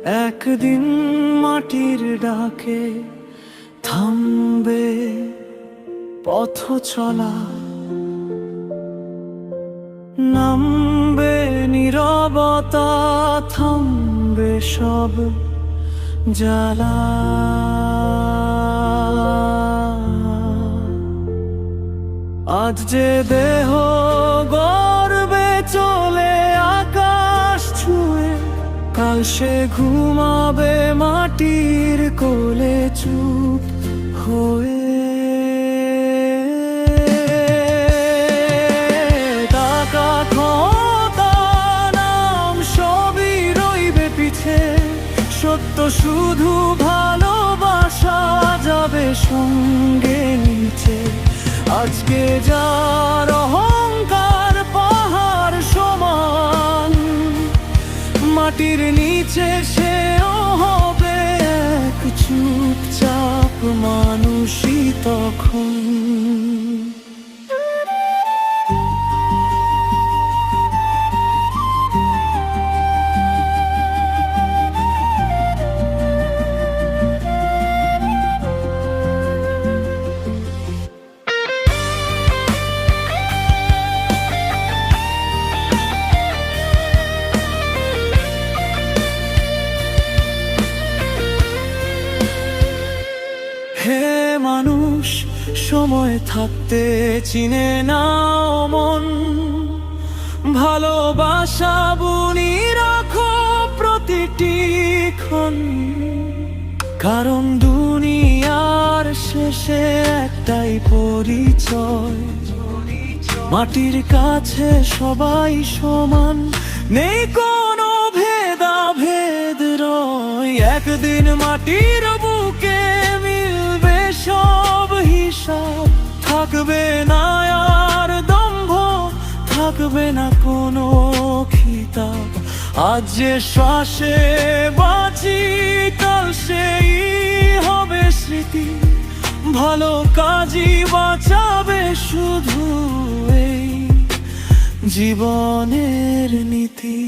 একদিন মাটির ডাকে থামবে পথ চলা, নামবে নীরবতা, থামবে সব জ্বালা। আজ যে দেহ গর্বে চলে আকাশ ছুঁয়ে, কাল সে ঘুমাবে মাটির কোলে চুপ হয়ে। টাকা ক্ষমতা নাম সবই রইবে পিছে, সত্য শুধু ভালোবাসা যাবে সঙ্গে নিচে। আজকে যার অহংকার পাহাড় সমান, মাটির নিচে সেও হবে এক চুপচাপ মানুষই তখন। হে মানুষ, সময় থাকতে চিনে নাও মন, ভালোবাসা বুনি রাখো প্রতিটি ক্ষণ। কারণ দুনিয়ার শেষে একটাই পরিচয়, মাটির কাছে সবাই সমান, নেই কোনো ভেদাভেদ রয়। একদিন মাটির বুকে মিলবে সব হিসাব, থাকবে না আর দম্ভ, থাকবে না কোনো খিতাব। আজ যে শ্বাসে বাঁচি, কাল সেই হবে স্মৃতি, ভালো কাজই বাঁচাবে শুধু এই জীবনের নীতি।